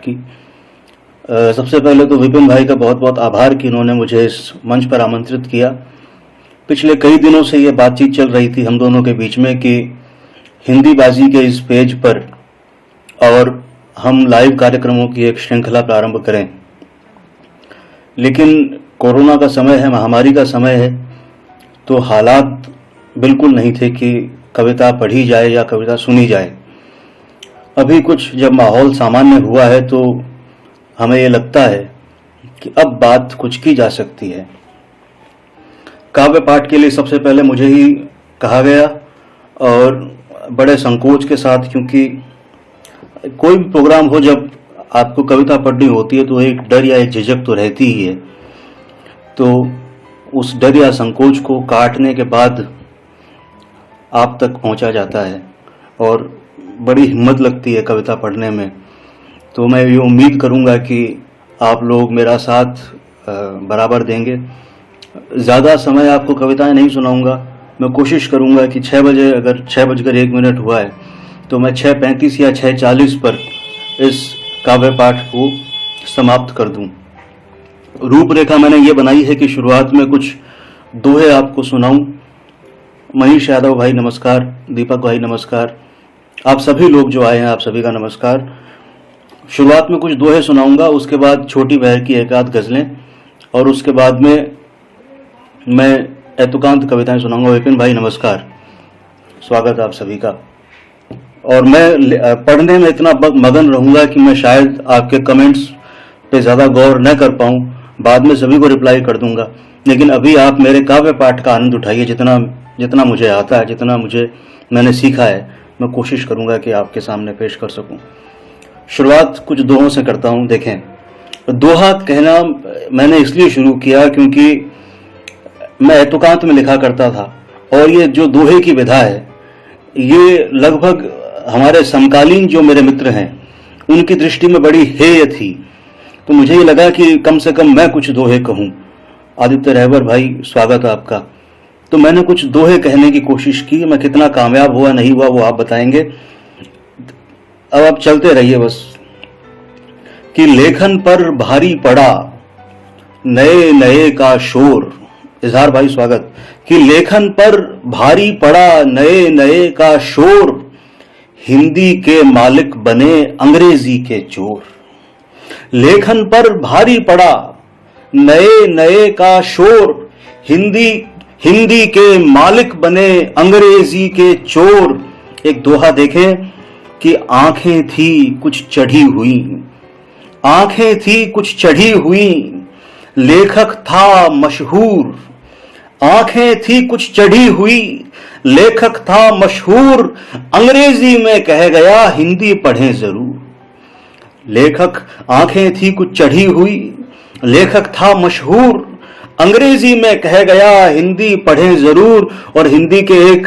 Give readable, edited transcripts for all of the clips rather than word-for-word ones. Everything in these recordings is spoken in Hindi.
की। सबसे पहले तो विपिन भाई का बहुत बहुत आभार कि इन्होंने मुझे इस मंच पर आमंत्रित किया। पिछले कई दिनों से ये बातचीत चल रही थी हम दोनों के बीच में कि हिंदी बाजी के इस पेज पर और हम लाइव कार्यक्रमों की एक श्रृंखला प्रारंभ करें, लेकिन कोरोना का समय है, महामारी का समय है, तो हालात बिल्कुल नहीं थे कि कविता पढ़ी जाए या कविता सुनी जाए। अभी कुछ जब माहौल सामान्य हुआ है तो हमें ये लगता है कि अब बात कुछ की जा सकती है। काव्य पाठ के लिए सबसे पहले मुझे ही कहा गया और बड़े संकोच के साथ, क्योंकि कोई भी प्रोग्राम हो जब आपको कविता पढ़नी होती है तो एक डर या एक झिझक तो रहती ही है। तो उस डर या संकोच को काटने के बाद आप तक पहुंचा जाता है और बड़ी हिम्मत लगती है कविता पढ़ने में। तो मैं ये उम्मीद करूंगा कि आप लोग मेरा साथ बराबर देंगे। ज़्यादा समय आपको कविताएं नहीं सुनाऊंगा। मैं कोशिश करूंगा कि 6 बजे, अगर 6:01 हुआ है तो मैं 6:35 या 6:40 पर इस काव्य पाठ को समाप्त कर दूं। रूपरेखा मैंने ये बनाई है कि शुरुआत में कुछ दोहे आपको सुनाऊं। मनीष यादव भाई नमस्कार, दीपक भाई नमस्कार, आप सभी लोग जो आए हैं आप सभी का नमस्कार। शुरुआत में कुछ दोहे सुनाऊंगा, उसके बाद छोटी बहर की एक आध गजलें और उसके बाद में मैं एतुकांत कविताएं सुनाऊंगा। विपिन भाई नमस्कार, स्वागत आप सभी का। और मैं पढ़ने में इतना मगन रहूंगा कि मैं शायद आपके कमेंट्स पे ज़्यादा गौर न कर पाऊं, बाद में सभी को रिप्लाई कर दूंगा। लेकिन अभी आप मेरे काव्य पाठ का आनंद उठाइए। जितना मुझे आता है, जितना मैंने सीखा है, मैं कोशिश करूंगा कि आपके सामने पेश कर सकूं। शुरुआत कुछ दोहों से करता हूं। देखें, दोहा कहना मैंने इसलिए शुरू किया क्योंकि मैं एतुकांत में लिखा करता था और ये जो दोहे की विधा है ये लगभग हमारे समकालीन जो मेरे मित्र हैं उनकी दृष्टि में बड़ी हेय थी। तो मुझे ये लगा कि कम से कम मैं कुछ दोहे कहूं। आदित्य रहबर भाई स्वागत आपका। तो मैंने कुछ दोहे कहने की कोशिश की। मैं कितना कामयाब हुआ नहीं हुआ वो आप बताएंगे। अब आप चलते रहिए बस। कि लेखन पर भारी पड़ा नए नए का शोर, इजहार भाई स्वागत। कि लेखन पर भारी पड़ा नए नए का शोर, हिंदी के मालिक बने अंग्रेजी के चोर। लेखन पर भारी पड़ा नए नए का शोर, हिंदी के मालिक बने अंग्रेजी के चोर। एक दोहा देखें कि आंखें थी कुछ चढ़ी हुई, आंखें थी कुछ चढ़ी हुई, लेखक था मशहूर। आंखें थी कुछ चढ़ी हुई, लेखक था मशहूर, अंग्रेजी में कह गया हिंदी पढ़ें जरूर। लेखक, आंखें थी कुछ चढ़ी हुई, लेखक था मशहूर, अंग्रेजी में कह गया हिंदी पढ़ें जरूर। और हिंदी के एक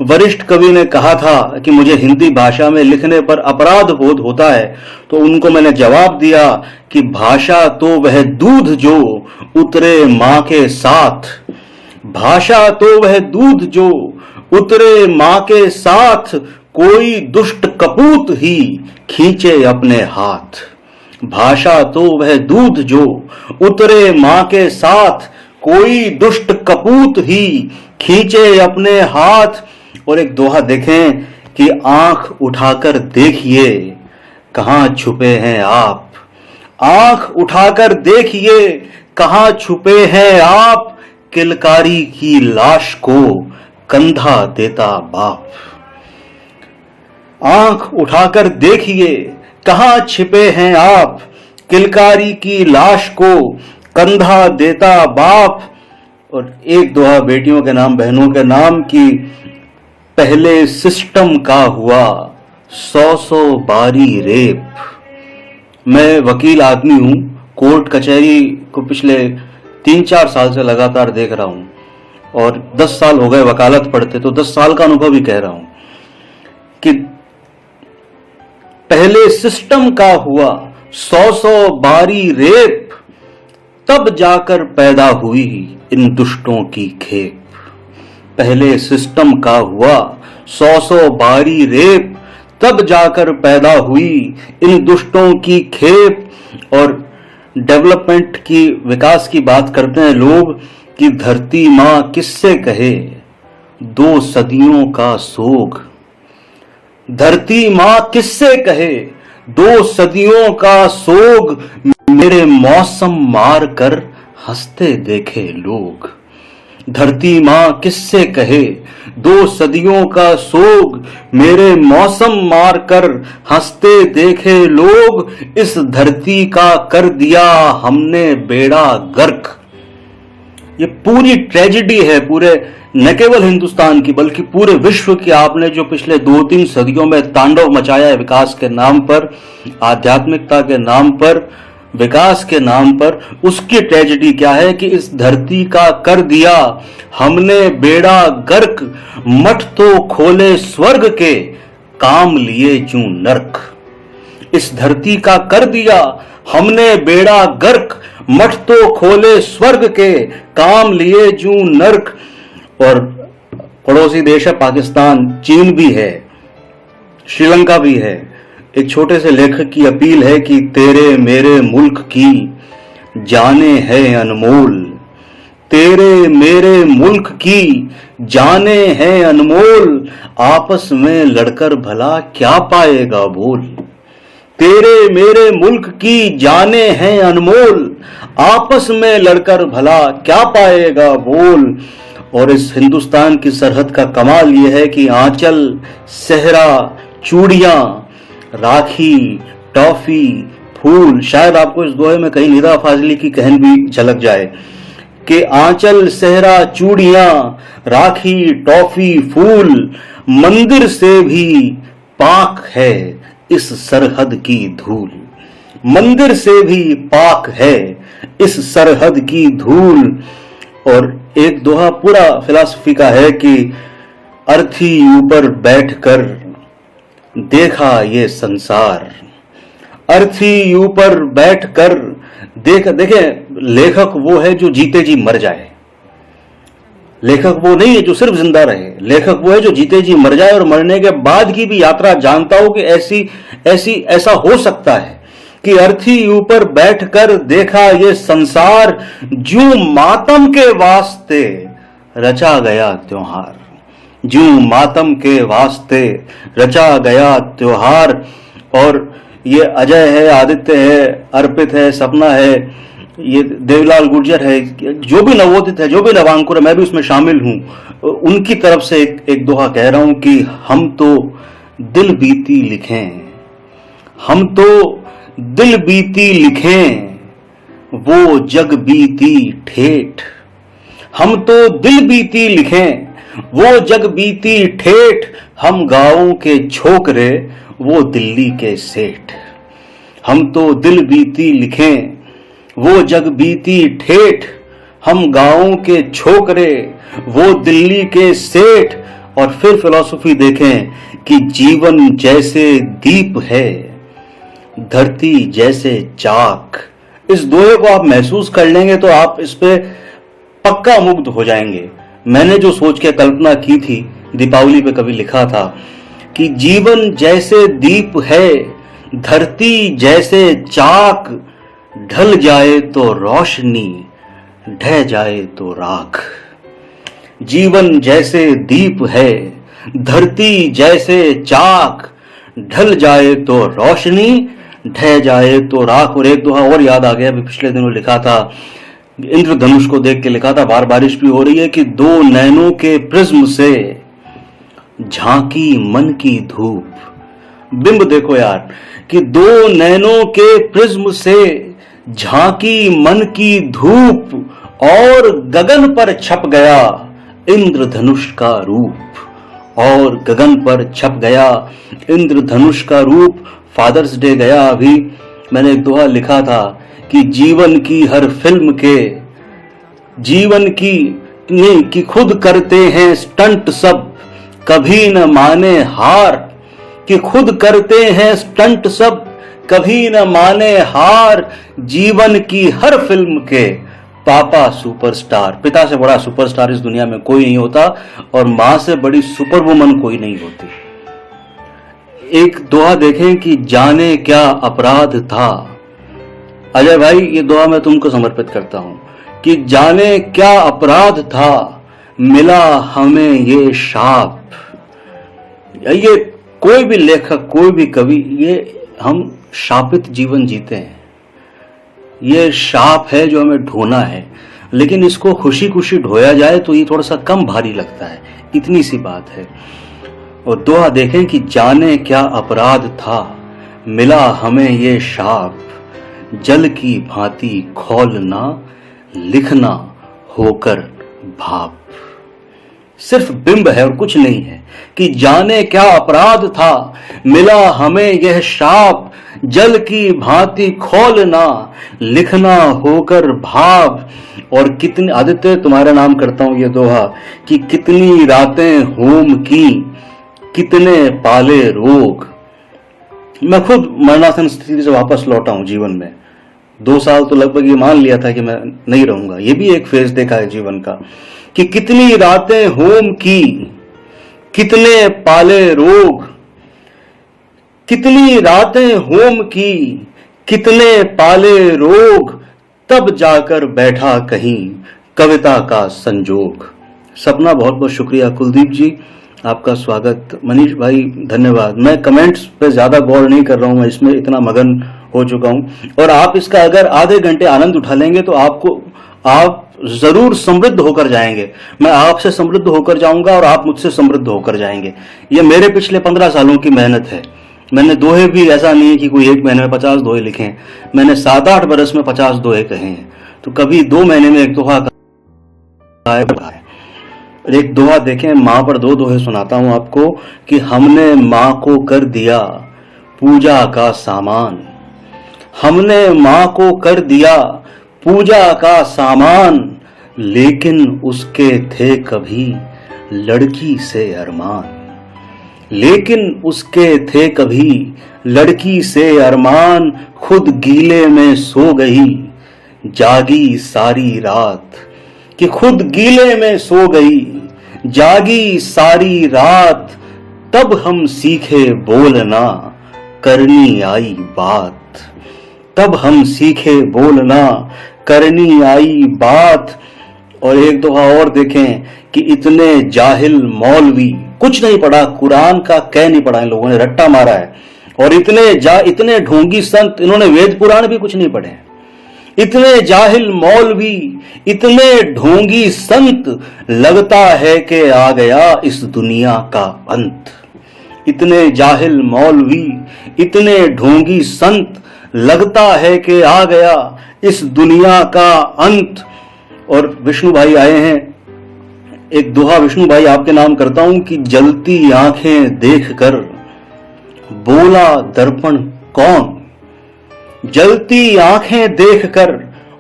वरिष्ठ कवि ने कहा था कि मुझे हिंदी भाषा में लिखने पर अपराध बोध होता है, तो उनको मैंने जवाब दिया कि भाषा तो वह दूध जो उतरे मां के साथ, भाषा तो वह दूध जो उतरे मां के साथ, कोई दुष्ट कपूत ही खींचे अपने हाथ। भाषा तो वह दूध जो उतरे मां के साथ, कोई दुष्ट कपूत ही खींचे अपने हाथ। और एक दोहा देखें कि आंख उठाकर देखिए कहां छुपे हैं आप, आंख उठाकर देखिए कहां छुपे हैं आप, किलकारी की लाश को कंधा देता बाप। आंख उठाकर देखिए कहां छिपे हैं आप, किलकारी की लाश को कंधा देता बाप। और एक दोहा बेटियों के नाम, बहनों के नाम की, पहले सिस्टम का हुआ 100 बारी रेप। मैं वकील आदमी हूं, कोर्ट कचहरी को पिछले 3-4 साल से लगातार देख रहा हूं और 10 साल हो गए वकालत पढ़ते, तो 10 साल का अनुभव ही कह रहा हूं कि पहले सिस्टम का हुआ 100 बारी रेप, तब जाकर पैदा हुई इन दुष्टों की खेप। पहले सिस्टम का हुआ 100 बारी रेप, तब जाकर पैदा हुई इन दुष्टों की खेप। और डेवलपमेंट की, विकास की बात करते हैं लोग कि धरती माँ किससे कहे 2 सदियों का सोग। धरती माँ किससे कहे 2 सदियों का सोग, मेरे मौसम मार कर हंसते देखे लोग। धरती माँ किससे कहे 2 सदियों का सोग, मेरे मौसम मार कर हंसते देखे लोग। इस धरती का कर दिया हमने बेड़ा गर्क। ये पूरी ट्रेजेडी है, पूरे न केवल हिंदुस्तान की बल्कि पूरे विश्व की। आपने जो पिछले 2-3 सदियों में तांडव मचाया है विकास के नाम पर, आध्यात्मिकता के नाम पर, विकास के नाम पर, उसकी ट्रेजेडी क्या है कि इस धरती का कर दिया हमने बेड़ा गर्क। मठ तो खोले स्वर्ग के, काम लिए जूं नर्क। इस धरती का कर दिया हमने बेड़ा गर्क, मठ तो खोले स्वर्ग के, काम लिए जूं नर्क। और पड़ोसी देश है पाकिस्तान, चीन भी है, श्रीलंका भी है। एक छोटे से लेखक की अपील है कि तेरे मेरे मुल्क की जाने हैं अनमोल। तेरे मेरे मुल्क की जाने हैं अनमोल, आपस में लड़कर भला क्या पाएगा बोल। तेरे मेरे मुल्क की जाने हैं अनमोल, आपस में लड़कर भला क्या पाएगा बोल। और इस हिंदुस्तान की सरहद का कमाल यह है कि आंचल, सेहरा, चूड़ियां, राखी, टॉफी, फूल, शायद आपको इस दोहे में कहीं निदा फाजली की कहन भी झलक जाए कि आंचल, सेहरा, चूड़ियां, राखी, टॉफी, फूल, मंदिर से भी पाक है इस सरहद की धूल। मंदिर से भी पाक है इस सरहद की धूल। और एक दोहा पूरा फिलॉसफी का है कि अर्थी ऊपर बैठकर देखा ये संसार। अर्थी ऊपर बैठकर देखे, लेखक वो है जो जीते जी मर जाए। लेखक वो नहीं है जो सिर्फ जिंदा रहे, लेखक वो है जो जीते जी मर जाए और मरने के बाद की भी यात्रा जानता हो कि ऐसा हो सकता है कि अर्थी ऊपर बैठकर देखा ये संसार, ज्यों मातम के वास्ते रचा गया त्योहार। ज्यों मातम के वास्ते रचा गया त्योहार। और ये अजय है, आदित्य है, अर्पित है, सपना है, ये देवलाल गुर्जर है, जो भी नवोदित है, जो भी नवांकुर है, मैं भी उसमें शामिल हूं। उनकी तरफ से एक दोहा कह रहा हूं कि हम तो दिल बीती लिखें, हम तो दिल बीती लिखें, वो जग बीती ठेठ। हम तो दिल बीती लिखें, वो जग बीती ठेठ। हम गांवों के छोकरे, वो दिल्ली के सेठ। हम तो दिल बीती लिखें, वो जग बीती ठेठ। हम गांवों के छोकरे, वो दिल्ली के सेठ। और फिर फिलॉसफी देखें कि जीवन जैसे दीप है, धरती जैसे चाक। इस दोहे को आप महसूस कर लेंगे तो आप इस पे पक्का मुग्ध हो जाएंगे। मैंने जो सोच के कल्पना की थी, दीपावली पे कभी लिखा था कि जीवन जैसे दीप है, धरती जैसे चाक। ढल जाए तो रोशनी, ढह जाए तो राख। जीवन जैसे दीप है, धरती जैसे चाक। ढल जाए तो रोशनी, ढह जाए तो राख। और एक दोहा और याद आ गया, अभी पिछले दिनों लिखा था, इंद्रधनुष को देख के लिखा था, बार बारिश भी हो रही है, कि 2 नैनों के प्रिज्म से झांकी मन की धूप। बिंब देखो यार, कि 2 नैनों के प्रिज्म से झांकी मन की धूप, और गगन पर छप गया इंद्रधनुष का रूप। और गगन पर छप गया इंद्रधनुष का रूप। फादर्स डे गया अभी, मैंने एक दोहा लिखा था कि जीवन की हर फिल्म के, जीवन की नहीं कि खुद करते हैं स्टंट सब, कभी न माने हार। कि खुद करते हैं स्टंट सब, कभी न माने हार। जीवन की हर फिल्म के पापा सुपरस्टार। पिता से बड़ा सुपरस्टार इस दुनिया में कोई नहीं होता, और मां से बड़ी सुपर वुमन कोई नहीं होती। एक दोहा देखें कि जाने क्या अपराध था। अजय भाई, ये दोहा मैं तुमको समर्पित करता हूं कि जाने क्या अपराध था, मिला हमें ये शाप। ये कोई भी लेखक, कोई भी कवि, ये हम शापित जीवन जीते हैं। ये शाप है जो हमें ढोना है, लेकिन इसको खुशी खुशी ढोया जाए तो ये थोड़ा सा कम भारी लगता है, इतनी सी बात है। और दोहा देखें कि जाने क्या अपराध था, मिला हमें ये शाप, जल की भांति खौलना, लिखना होकर भाप। सिर्फ बिंब है और कुछ नहीं है कि जाने क्या अपराध था, मिला हमें यह शाप, जल की भांति खौलना, लिखना होकर भाप। और कितनी, आदित्य तुम्हारा नाम करता हूं ये दोहा, कि कितनी रातें होम की, कितने पाले रोग। मैं खुद मरणासन स्थिति से वापस लौटा हूं जीवन में। 2 साल तो लगभग ये मान लिया था कि मैं नहीं रहूंगा। ये भी एक फेज देखा है जीवन का कि कितनी रातें होम की, कितने पाले रोग, कितनी रातें होम की, कितने पाले रोग, तब जाकर बैठा कहीं कविता का संजोग। सपना, बहुत बहुत शुक्रिया। कुलदीप जी, आपका स्वागत। मनीष भाई, धन्यवाद। मैं कमेंट्स पे ज्यादा गौर नहीं कर रहा हूं, मैं इसमें इतना मगन हो चुका हूं। और आप इसका अगर आधे घंटे आनंद उठा लेंगे तो आप जरूर समृद्ध होकर जाएंगे। मैं आपसे समृद्ध होकर जाऊंगा और आप मुझसे समृद्ध होकर जाएंगे। ये मेरे पिछले 15 सालों की मेहनत है। मैंने दोहे भी, ऐसा नहीं है कि कोई एक महीने में 50 दोहे लिखे हैं, मैंने 7-8 बरस में 50 दोहे कहे हैं। तो कभी 2 महीने में एक दोहा कहा है। एक दोहा देखें, मां पर 2 दोहे सुनाता हूं आपको कि हमने मां को कर दिया पूजा का सामान, हमने मां को कर दिया पूजा का सामान, लेकिन उसके थे कभी लड़की से अरमान, लेकिन उसके थे कभी लड़की से अरमान, खुद गीले में सो गई जागी सारी रात, कि खुद गीले में सो गई जागी सारी रात, तब हम सीखे बोलना करनी आई बात, तब हम सीखे बोलना करनी आई बात। और एक दोहा और देखें कि इतने जाहिल मौलवी, कुछ नहीं पढ़ा, कुरान का कह नहीं पढ़ा, इन लोगों ने रट्टा मारा है। और इतने ढोंगी संत, इन्होंने वेद पुराण भी कुछ नहीं पढ़े। इतने जाहिल मौलवी, इतने ढोंगी संत, लगता है कि आ गया इस दुनिया का अंत। इतने जाहिल मौलवी, इतने ढोंगी संत, लगता है कि आ गया इस दुनिया का अंत। और विष्णु भाई आए हैं, एक दोहा विष्णु भाई आपके नाम करता हूं कि जलती आंखें देखकर बोला दर्पण कौन, जलती आंखें देखकर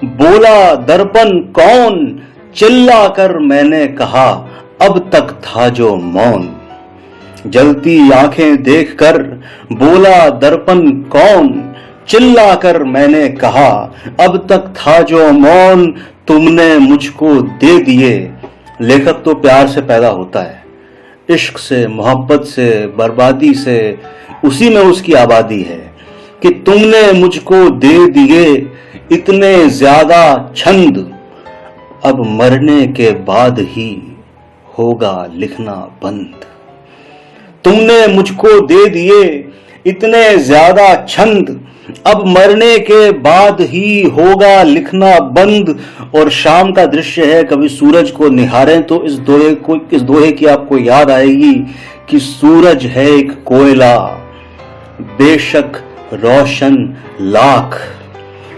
बोला दर्पण कौन, चिल्ला कर मैंने कहा अब तक था जो मौन, जलती आंखें देखकर बोला दर्पण कौन, चिल्ला कर मैंने कहा अब तक था जो मौन, तुमने मुझको दे दिए। लेखक तो प्यार से पैदा होता है, इश्क से, मोहब्बत से, बर्बादी से, उसी में उसकी आबादी है कि तुमने मुझको दे दिए इतने ज्यादा छंद, अब मरने के बाद ही होगा लिखना बंद। तुमने मुझको दे दिए इतने ज्यादा छंद, अब मरने के बाद ही होगा लिखना बंद। और शाम का दृश्य है, कभी सूरज को निहारें तो इस दोहे की आपको याद आएगी कि सूरज है एक कोयला बेशक रोशन लाख,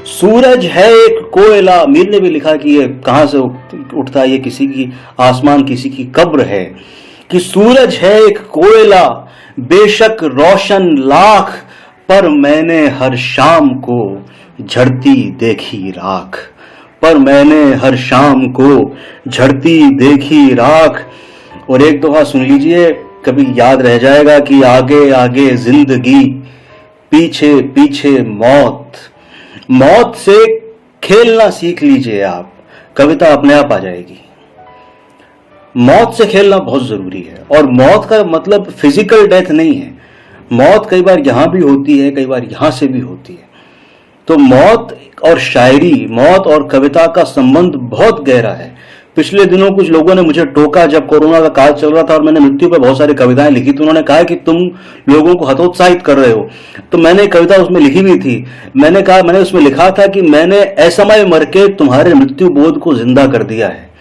सूरज है एक कोयला। मीर ने भी लिखा कि ये कहां से उठता है, ये किसी की आसमान, किसी की कब्र है, कि सूरज है एक कोयला बेशक रोशन लाख, पर मैंने हर शाम को झड़ती देखी राख, पर मैंने हर शाम को झड़ती देखी राख। और एक दोहा सुन लीजिए, कभी याद रह जाएगा कि आगे आगे जिंदगी पीछे पीछे मौत, मौत से खेलना सीख लीजिए आप, कविता अपने आप आ जाएगी। मौत से खेलना बहुत जरूरी है। और मौत का मतलब फिजिकल डेथ नहीं है, मौत कई बार यहां भी होती है, कई बार यहां से भी होती है। तो मौत और शायरी, मौत और कविता का संबंध बहुत गहरा है। पिछले दिनों कुछ लोगों ने मुझे टोका, जब कोरोना का काल चल रहा था और मैंने मृत्यु पर बहुत सारी कविताएं लिखी, तो उन्होंने कहा कि तुम लोगों को हतोत्साहित कर रहे हो। तो मैंने कविता उसमें लिखी भी थी। मैंने उसमें लिखा था कि मैंने असमय मर के तुम्हारे मृत्यु बोध को जिंदा कर दिया है।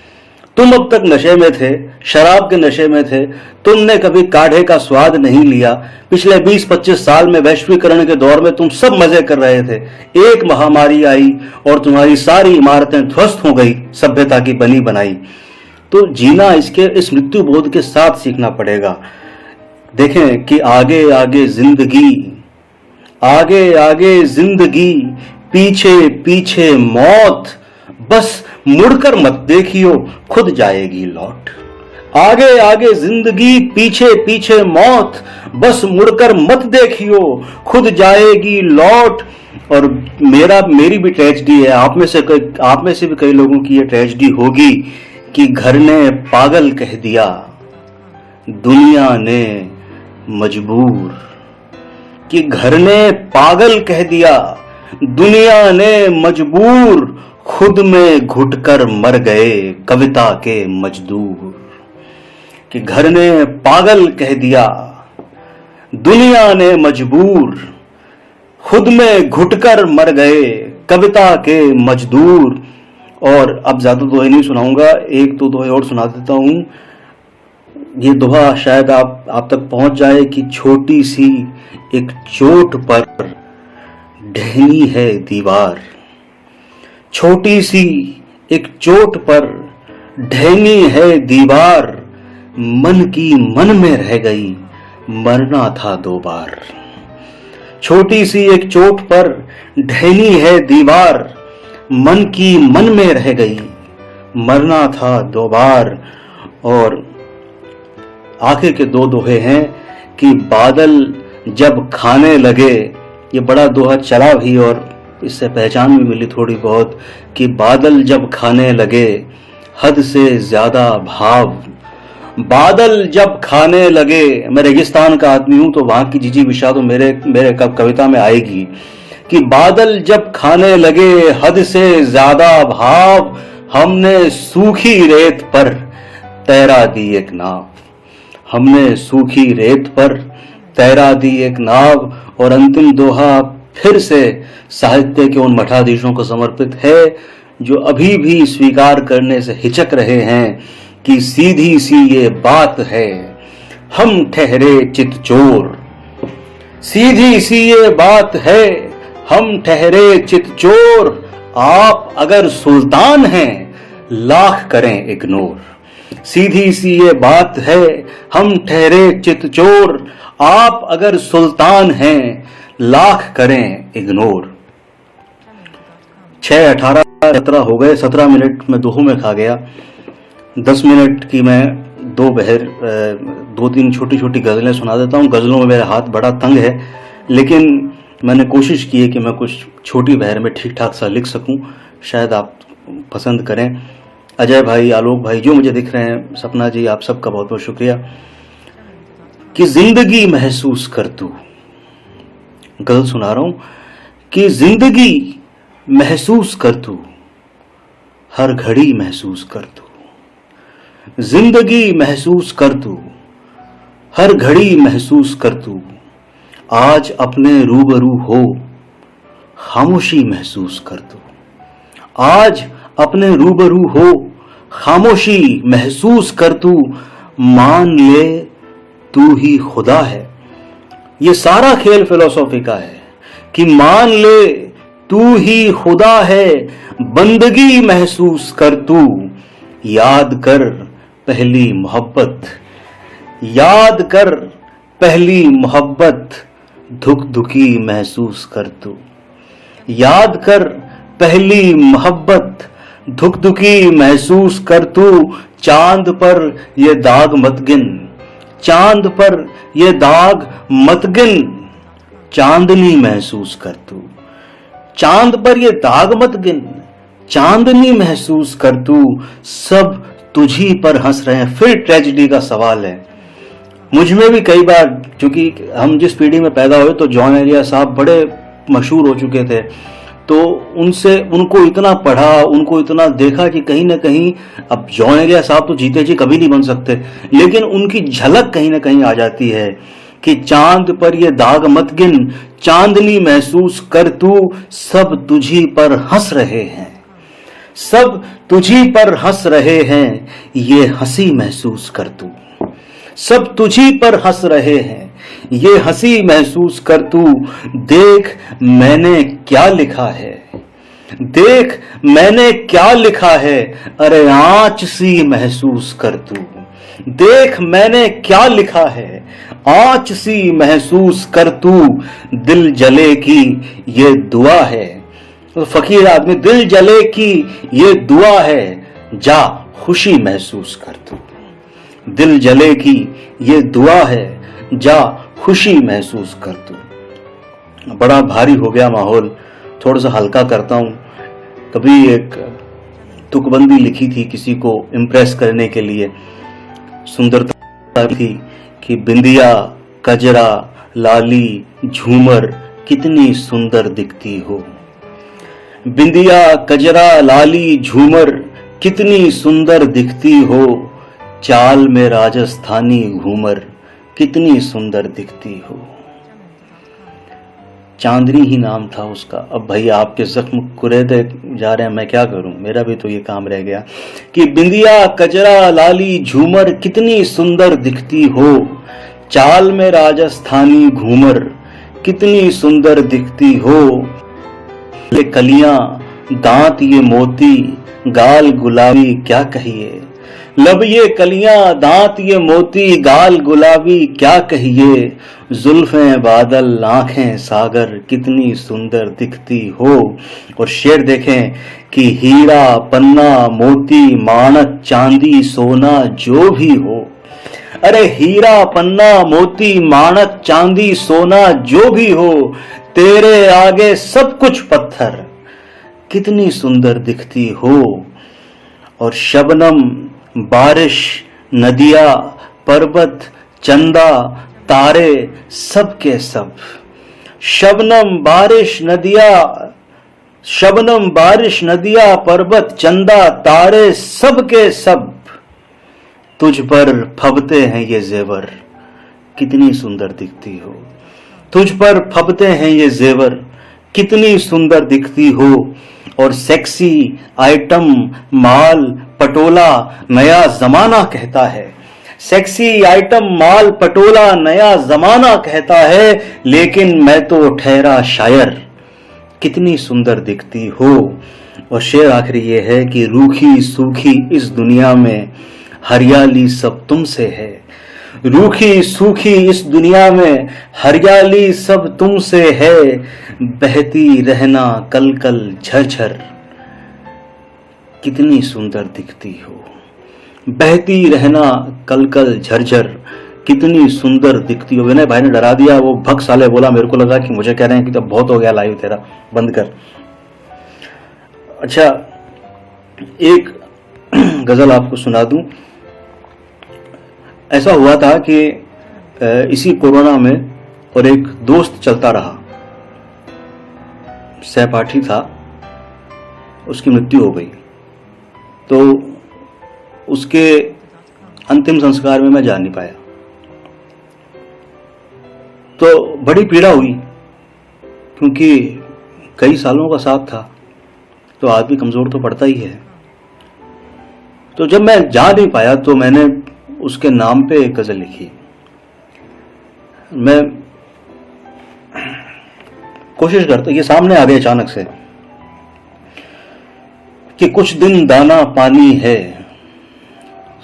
तुम अब तक नशे में थे, शराब के नशे में थे, तुमने कभी काढ़े का स्वाद नहीं लिया। पिछले 20-25 साल में वैश्वीकरण के दौर में तुम सब मजे कर रहे थे। एक महामारी आई और तुम्हारी सारी इमारतें ध्वस्त हो गई, सभ्यता की बनी बनाई। तो जीना इस मृत्यु बोध के साथ सीखना पड़ेगा। देखें कि आगे आगे जिंदगी, आगे आगे जिंदगी, पीछे पीछे मौत, बस मुड़कर मत देखियो, खुद जाएगी लौट। आगे आगे जिंदगी, पीछे पीछे मौत, बस मुड़कर मत देखियो, खुद जाएगी लौट। और मेरी भी ट्रेजेडी है, आप में से भी कई लोगों की ये ट्रेजेडी होगी कि घर ने पागल कह दिया, दुनिया ने मजबूर। कि घर ने पागल कह दिया, दुनिया ने मजबूर, खुद में घुटकर मर गए कविता के मजदूर। कि घर ने पागल कह दिया, दुनिया ने मजबूर, खुद में घुटकर मर गए कविता के मजदूर। और अब ज्यादा दोहे नहीं सुनाऊंगा, एक दो दोहे और सुना देता हूं। ये दोहा शायद आप तक पहुंच जाए कि छोटी सी एक चोट पर ढहनी है दीवार। छोटी सी एक चोट पर ढहनी है दीवार, मन की मन में रह गई, मरना था 2 बार। छोटी सी एक चोट पर ढहनी है दीवार, मन की मन में रह गई, मरना था 2 बार। और आखिर के 2 दोहे हैं कि बादल जब खाने लगे, ये बड़ा दोहा चला भी और इससे पहचान भी मिली थोड़ी बहुत, कि बादल जब खाने लगे हद से ज्यादा भाव। बादल जब खाने लगे, मैं रेगिस्तान का आदमी हूं तो वहां की जीजी विशा तो मेरे कविता में आएगी कि बादल जब खाने लगे हद से ज्यादा भाव, हमने सूखी रेत पर तैरा दी एक नाव। हमने सूखी रेत पर तैरा दी एक नाव। और अंतिम दोहा फिर से साहित्य के उन मठाधीशों को समर्पित है जो अभी भी स्वीकार करने से हिचक रहे हैं कि सीधी सी ये बात है, हम ठहरे चित चोर। सीधी सी ये बात है, हम ठहरे चित चोर, आप अगर सुल्तान हैं लाख करें इग्नोर। सीधी सी ये बात है, हम ठहरे चित चोर, आप अगर सुल्तान हैं लाख करें इग्नोर। 6, 18, 17 हो गए, 17 मिनट में दोहों में खा गया। 10 मिनट की मैं 2-3 छोटी छोटी गजलें सुना देता हूँ। गजलों में मेरा हाथ बड़ा तंग है, लेकिन मैंने कोशिश की है कि मैं कुछ छोटी बहर में ठीक ठाक सा लिख सकूं, शायद आप पसंद करें। अजय भाई, आलोक भाई जो मुझे दिख रहे हैं, सपना जी, आप सबका बहुत बहुत शुक्रिया। कि जिंदगी महसूस कर तू, गजल सुना रहा हूं, कि जिंदगी महसूस कर तू, हर घड़ी महसूस कर तू। जिंदगी महसूस कर तू, हर घड़ी महसूस कर तू। आज अपने रूबरू हो, खामोशी महसूस कर तू। आज अपने रूबरू हो, खामोशी महसूस कर तू। मान ले तू ही खुदा है, ये सारा खेल फिलॉसफी का है कि मान ले तू ही खुदा है। बंदगी महसूस कर तू, याद कर पहली मोहब्बत। याद कर पहली मोहब्बत, धुक धुकी महसूस कर तू। याद कर पहली मोहब्बत, धुक धुकी महसूस कर तू। चांद पर ये दाग मत गिन, चांद पर ये दाग मत गिन। चांदनी महसूस कर तू। चांद पर ये दाग मत गिन, चांदनी महसूस कर तू। सब तुझी पर हंस रहे हैं। फिर ट्रेजेडी का सवाल है, मुझ में भी कई बार, क्योंकि हम जिस पीढ़ी में पैदा हुए तो जॉन एलिया साहब बड़े मशहूर हो चुके थे, तो उनको इतना पढ़ा, उनको इतना देखा कि कहीं ना कहीं, अब जॉन एलिया साहब तो जीते जी कभी नहीं बन सकते, लेकिन उनकी झलक कहीं ना कहीं आ जाती है कि चांद पर ये दाग मत गिन, चांदनी महसूस कर तू, सब तुझी पर हंस रहे हैं, सब तुझी पर हंस रहे हैं, ये हंसी महसूस कर तू, सब तुझी पर हंस रहे हैं, ये हंसी महसूस कर तू, देख मैंने क्या लिखा है, देख मैंने क्या लिखा है, अरे आँच सी महसूस कर तू, देख मैंने क्या लिखा है, आँच सी महसूस कर तू, दिल जले की ये दुआ है, तो फकीर आदमी, दिल जले की ये दुआ है, जा खुशी महसूस कर तू, दिल जले की ये दुआ है, जा खुशी महसूस कर तू। बड़ा भारी हो गया माहौल, थोड़ा सा हल्का करता हूं। कभी एक तुकबंदी लिखी थी किसी को इम्प्रेस करने के लिए, सुंदरता थी कि बिंदिया कजरा लाली झूमर कितनी सुंदर दिखती हो, बिंदिया कजरा लाली झूमर कितनी सुंदर दिखती हो, चाल में राजस्थानी घूमर कितनी सुंदर दिखती हो। चांदनी ही नाम था उसका। अब भाई आपके जख्म कुरेदे जा रहे हैं, मैं क्या करूं, मेरा भी तो ये काम रह गया कि बिंदिया कजरा लाली झूमर कितनी सुंदर दिखती हो, चाल में राजस्थानी घूमर कितनी सुंदर दिखती हो, ये कलियां दांत ये मोती गाल गुलाबी क्या कहिए, लब ये कलियां दांत ये मोती गाल गुलाबी क्या कहिए, जुल्फें बादल आंखें सागर कितनी सुंदर दिखती हो। और शेर देखें कि हीरा पन्ना मोती माणक चांदी सोना जो भी हो, अरे हीरा पन्ना मोती माणक चांदी सोना जो भी हो, तेरे आगे सब कुछ पत्थर कितनी सुंदर दिखती हो। और शबनम बारिश नदिया पर्वत चंदा तारे सब के सब, शबनम बारिश नदिया पर्वत चंदा तारे सब के सब, तुझ पर फबते हैं ये जेवर कितनी सुंदर दिखती हो, तुझ पर फबते हैं ये जेवर कितनी सुंदर दिखती हो। और सेक्सी आइटम माल पटोला नया जमाना कहता है, सेक्सी आइटम माल पटोला नया जमाना कहता है, लेकिन मैं तो ठहरा शायर कितनी सुंदर दिखती हो। और शेर आखिरी ये है कि रूखी सूखी इस दुनिया में हरियाली सब तुमसे है, रूखी सूखी इस दुनिया में हरियाली सब तुमसे है, बहती रहना कल कल झरझर कितनी सुंदर दिखती हो, बहती रहना कल कल झरझर कितनी सुंदर दिखती हो। विनय भाई ने डरा दिया, वो भग साले बोला, मेरे को लगा कि मुझे कह रहे हैं कि तब बहुत हो गया लाइव तेरा, बंद कर। अच्छा, एक गजल आपको सुना दूं। ऐसा हुआ था कि इसी कोरोना में और एक दोस्त चलता रहा, सहपाठी था, उसकी मृत्यु हो गई। तो उसके अंतिम संस्कार में मैं जा नहीं पाया, तो बड़ी पीड़ा हुई, क्योंकि कई सालों का साथ था, तो आदमी कमजोर तो पड़ता ही है। तो जब मैं जा नहीं पाया तो मैंने उसके नाम पे एक गजल लिखी। मैं कोशिश करता, ये सामने आ गया अचानक से कि कुछ दिन दाना पानी है,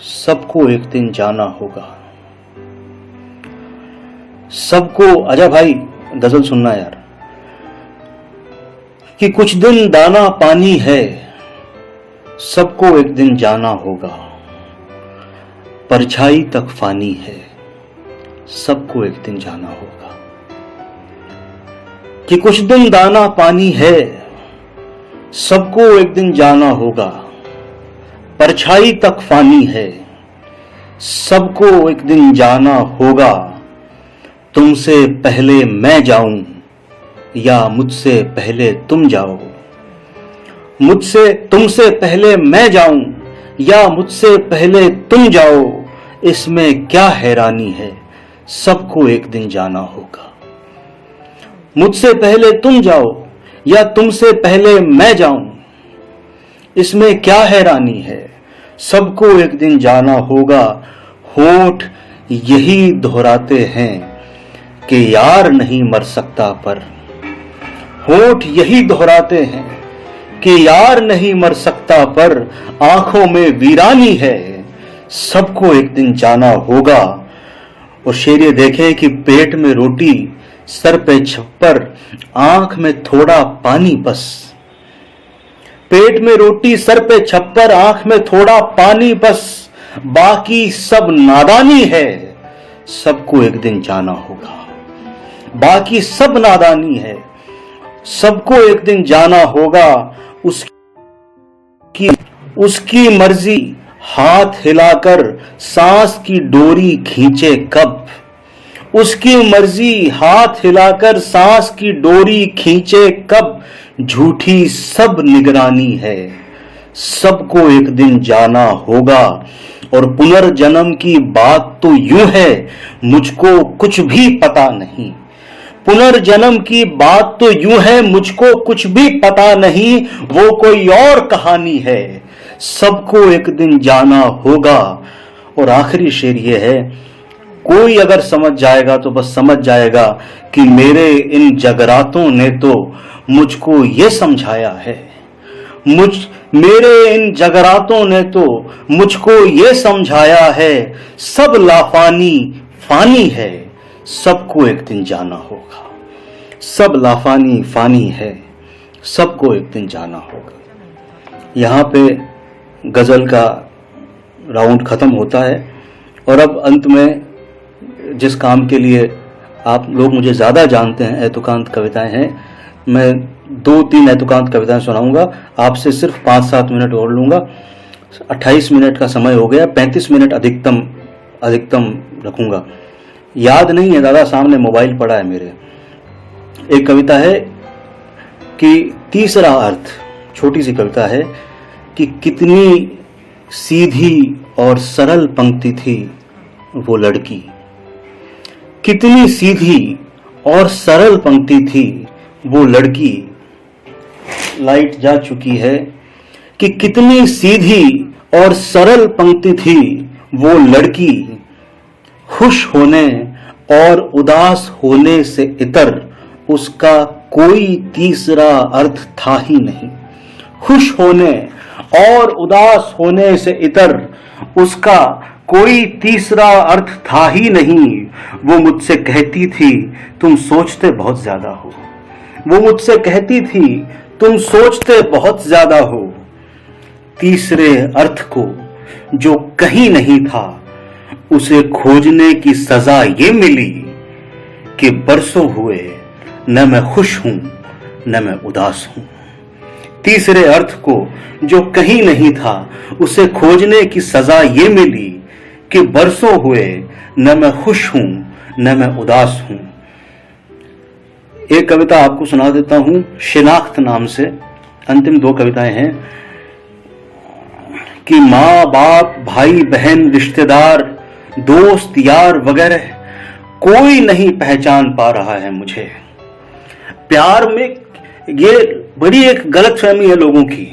सबको एक दिन जाना होगा, सबको। अजय भाई गजल सुनना यार। कि कुछ दिन दाना पानी है, सबको एक दिन जाना होगा, परछाई तक फानी है, सबको एक दिन जाना होगा। कि कुछ दिन दाना पानी है, सबको एक दिन जाना होगा, परछाई तक फानी है, सबको एक दिन जाना होगा, तुमसे पहले मैं जाऊं या मुझसे पहले तुम जाओ। तुमसे पहले मैं जाऊं या मुझसे पहले तुम जाओ, इसमें क्या हैरानी है, सबको एक दिन जाना होगा। मुझसे पहले तुम जाओ या तुमसे पहले मैं जाऊं, इसमें क्या हैरानी है, सबको एक दिन जाना होगा। होठ यही दोहराते हैं कि यार नहीं मर सकता पर, होठ यही दोहराते हैं कि यार नहीं मर सकता पर, आंखों में वीरानी है, सबको एक दिन जाना होगा। और शेर ये देखें कि पेट में रोटी सर पे छप्पर, आंख में थोड़ा पानी बस। पेट में रोटी सर पे छप्पर, आंख में थोड़ा पानी बस, बाकी सब नादानी है, सबको एक दिन जाना होगा। बाकी सब नादानी है, सबको एक दिन जाना होगा। उसकी मर्जी हाथ हिलाकर सांस की डोरी खींचे कब, उसकी मर्जी हाथ हिलाकर सांस की डोरी खींचे कब, झूठी सब निगरानी है, सबको एक दिन जाना होगा। और पुनर्जन्म की बात तो यूं है, मुझको कुछ भी पता नहीं। पुनर्जन्म की बात तो यूं है, मुझको कुछ भी पता नहीं, वो कोई और कहानी है, सबको एक दिन जाना होगा। और आखिरी शेर ये है, कोई अगर समझ जाएगा तो बस समझ जाएगा कि मेरे इन जगरातों ने तो मुझको ये समझाया है, मेरे इन जगरातों ने तो मुझको ये समझाया है, सब लाफानी फानी है, सबको एक दिन जाना होगा। सब लाफानी फानी है, सबको एक दिन जाना होगा। यहाँ पे गजल का राउंड खत्म होता है और अब अंत में जिस काम के लिए आप लोग मुझे ज़्यादा जानते हैं, एतुकांत कविताएं हैं, मैं 2-3 एतुकांत कविताएं सुनाऊंगा। आपसे सिर्फ 5-7 मिनट और लूंगा। 28 मिनट का समय हो गया, 35 मिनट अधिकतम रखूंगा। याद नहीं है दादा, सामने मोबाइल पड़ा है मेरे। एक कविता है कि तीसरा अर्थ, छोटी सी कविता है कि कितनी सीधी और सरल पंक्ति थी वो लड़की, कितनी सीधी और सरल पंक्ति थी वो लड़की। लाइट जा चुकी है कि कितनी सीधी और सरल पंक्ति थी वो लड़की, खुश होने और उदास होने से इतर उसका कोई तीसरा अर्थ था ही नहीं। खुश होने और उदास होने से इतर उसका कोई तीसरा अर्थ था ही नहीं। वो मुझसे कहती थी तुम सोचते बहुत ज्यादा हो, वो मुझसे कहती थी तुम सोचते बहुत ज्यादा हो। तीसरे अर्थ को जो कहीं नहीं था उसे खोजने की सजा ये मिली कि बरसों हुए न मैं खुश हूं न मैं उदास हूं। तीसरे अर्थ को जो कहीं नहीं था उसे खोजने की सजा ये मिली कि बरसों हुए न मैं खुश हूं न मैं उदास हूं। एक कविता आपको सुना देता हूं शिनाख्त नाम से, अंतिम 2 कविताएं हैं कि माँ बाप भाई बहन रिश्तेदार दोस्त यार वगैरह कोई नहीं पहचान पा रहा है मुझे। प्यार में ये बड़ी एक गलतफहमी है लोगों की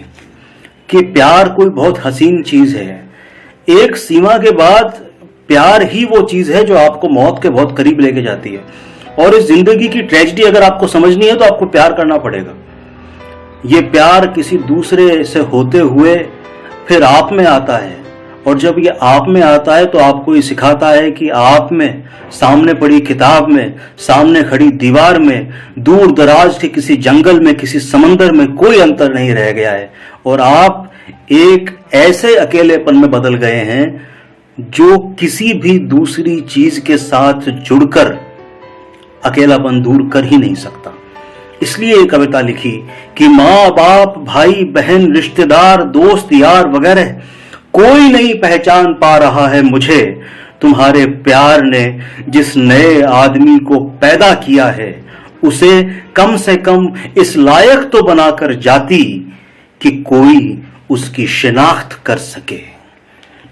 कि प्यार कोई बहुत हसीन चीज है। एक सीमा के बाद प्यार ही वो चीज है जो आपको मौत के बहुत करीब लेके जाती है। और इस जिंदगी की ट्रेजेडी अगर आपको समझनी है तो आपको प्यार करना पड़ेगा। ये प्यार किसी दूसरे से होते हुए फिर आप में आता है, और जब ये आप में आता है तो आपको ये सिखाता है कि आप में, सामने पड़ी किताब में, सामने खड़ी दीवार में, दूर दराज के किसी जंगल में, किसी समंदर में कोई अंतर नहीं रह गया है। और आप एक ऐसे अकेलेपन में बदल गए हैं जो किसी भी दूसरी चीज के साथ जुड़कर अकेलापन दूर कर ही नहीं सकता। इसलिए ये कविता लिखी कि माँ बाप भाई बहन रिश्तेदार दोस्त यार वगैरह कोई नहीं पहचान पा रहा है मुझे, तुम्हारे प्यार ने जिस नए आदमी को पैदा किया है उसे कम से कम इस लायक तो बनाकर जाती कि कोई उसकी शिनाख्त कर सके।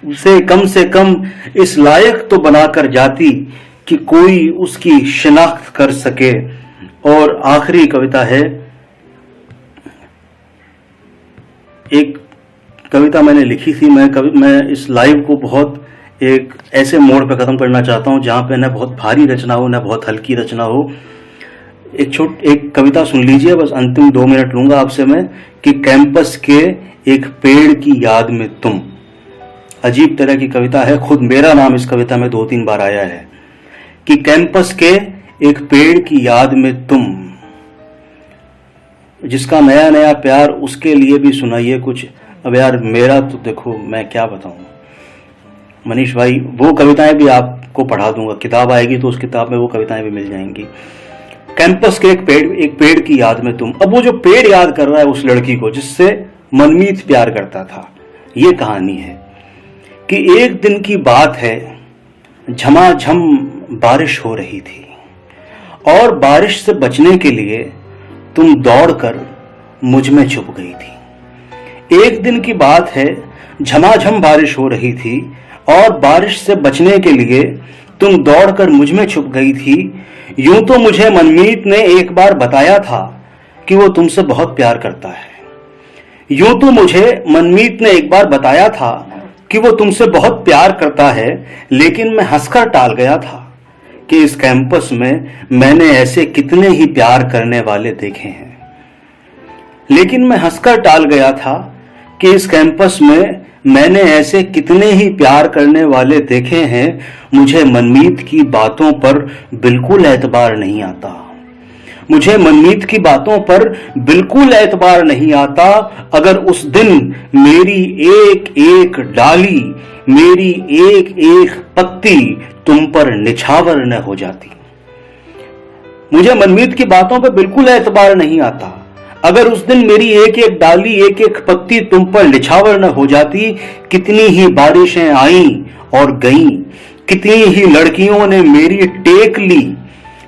उसे कम से कम इस लायक तो बनाकर जाती कि कोई उसकी शिनाख्त कर सके। और आखिरी कविता है, एक कविता मैंने लिखी थी। मैं इस लाइव को बहुत एक ऐसे मोड़ पे खत्म करना चाहता हूं जहां पे न बहुत भारी रचना हो न बहुत हल्की रचना हो। एक कविता सुन लीजिए, बस अंतिम 2 मिनट लूंगा आपसे मैं, कि कैंपस के एक पेड़ की याद में तुम। अजीब तरह की कविता है, खुद मेरा नाम इस कविता में 2-3 बार आया है, कि कैंपस के एक पेड़ की याद में तुम, जिसका नया नया प्यार उसके लिए भी सुनाइए कुछ। अब यार मेरा तो देखो मैं क्या बताऊं मनीष भाई, वो कविताएं भी आपको पढ़ा दूंगा, किताब आएगी तो उस किताब में वो कविताएं भी मिल जाएंगी। कैंपस के एक पेड़ की याद में तुम। अब वो जो पेड़ याद कर रहा है उस लड़की को जिससे मनमीत प्यार करता था। ये कहानी है कि एक दिन की बात है, झमाझम बारिश हो रही थी और बारिश से बचने के लिए तुम दौड़कर मुझ में छुप गई थी। एक दिन की बात है, झमाझम बारिश हो रही थी और बारिश से बचने के लिए तुम दौड़कर मुझ में छुप गई थी। यूं तो मुझे मनमीत ने एक बार बताया था कि वो तुमसे बहुत प्यार करता है। यूं तो मुझे मनमीत ने एक बार बताया था कि वो तुमसे बहुत प्यार करता है, लेकिन मैं हंसकर टाल गया था कि इस कैंपस में मैंने ऐसे कितने ही प्यार करने वाले देखे हैं। लेकिन मैं हंसकर टाल गया था कि इस कैंपस में मैंने ऐसे कितने ही प्यार करने वाले देखे हैं। मुझे मनमीत की बातों पर बिल्कुल एतबार नहीं आता। मुझे मनमीत की बातों पर बिल्कुल एतबार नहीं आता। अगर उस दिन मेरी एक एक डाली, मेरी एक एक पत्ती तुम पर निछावर न हो जाती। मुझे मनमीत की बातों पर बिल्कुल एतबार नहीं आता। अगर उस दिन मेरी एक एक डाली, एक एक पत्ती तुम पर निछावर न हो जाती। कितनी ही बारिशें आईं और गईं, कितनी ही लड़कियों ने मेरी टेक ली,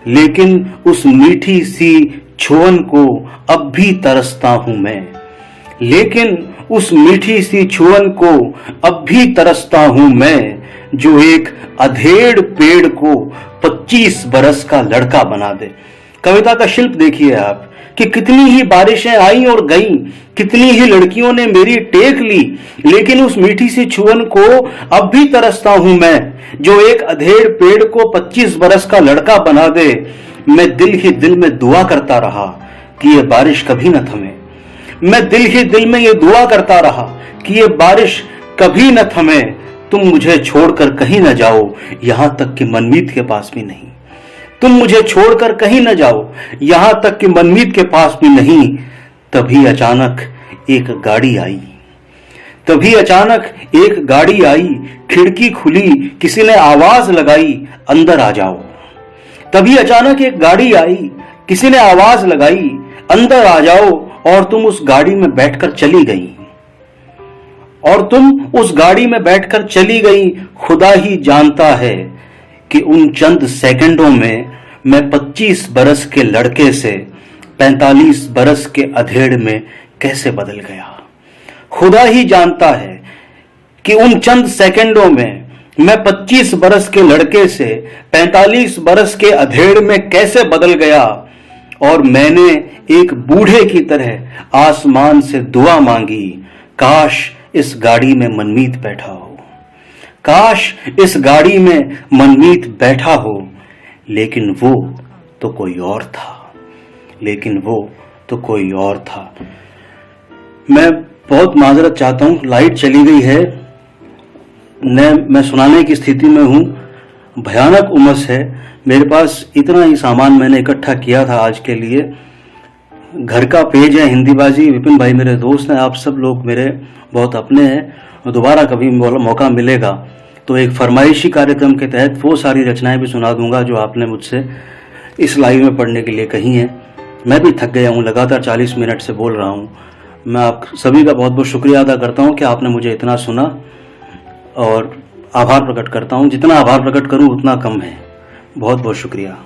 लेकिन उस मीठी सी छुअन को अब भी तरसता हूं मैं। लेकिन उस मीठी सी छुअन को अब भी तरसता हूं मैं, जो एक अधेड़ पेड़ को 25 बरस का लड़का बना दे। कविता का शिल्प देखिए आप कि कितनी ही बारिशें आईं और गईं, कितनी ही लड़कियों ने मेरी टेक ली, लेकिन उस मीठी सी छुअन को अब भी तरसता हूं मैं, जो एक अधेड़ पेड़ को 25 बरस का लड़का बना दे। मैं दिल ही दिल में दुआ करता रहा कि ये बारिश कभी न थमे। मैं दिल ही दिल में ये दुआ करता रहा कि ये बारिश कभी न थमे। तुम मुझे छोड़कर कहीं न जाओ, यहां तक कि मनमीत के पास भी नहीं। तुम मुझे छोड़कर कहीं न जाओ, यहां तक कि मनमीत के पास भी नहीं। तभी अचानक एक गाड़ी आई, तभी अचानक एक गाड़ी आई, खिड़की खुली, किसी ने आवाज लगाई, अंदर आ जाओ। तभी अचानक एक गाड़ी आई, किसी ने आवाज लगाई, अंदर आ जाओ। और तुम उस गाड़ी में बैठकर चली गई, और तुम उस गाड़ी में बैठकर चली गई। खुदा ही जानता है कि उन चंद सेकंडों में मैं 25 बरस के लड़के से 45 बरस के अधेड़ में कैसे बदल गया। खुदा ही जानता है कि उन चंद सेकंडों में मैं 25 बरस के लड़के से 45 बरस के अधेड़ में कैसे बदल गया। और मैंने एक बूढ़े की तरह आसमान से दुआ मांगी, काश इस गाड़ी में मनमीत बैठा हो, काश इस गाड़ी में मनमीत बैठा हो। लेकिन वो तो कोई और था, लेकिन वो तो कोई और था। मैं बहुत माजरत चाहता हूं, लाइट चली गई है, मैं सुनाने की स्थिति में हूं, भयानक उमस है मेरे पास। इतना ही सामान मैंने इकट्ठा किया था आज के लिए। घर का पेज है हिंदीबाजी, विपिन भाई मेरे दोस्त हैं, आप सब लोग मेरे बहुत अपने हैं। दोबारा कभी मौका मिलेगा तो एक फरमाइशी कार्यक्रम के तहत वो सारी रचनाएं भी सुना दूंगा जो आपने मुझसे इस लाइव में पढ़ने के लिए कही हैं। मैं भी थक गया हूँ, लगातार 40 मिनट से बोल रहा हूँ। मैं आप सभी का बहुत बहुत शुक्रिया अदा करता हूँ कि आपने मुझे इतना सुना। और आभार प्रकट करता हूँ। जितना आभार प्रकट करूँ उतना कम है। बहुत बहुत शुक्रिया।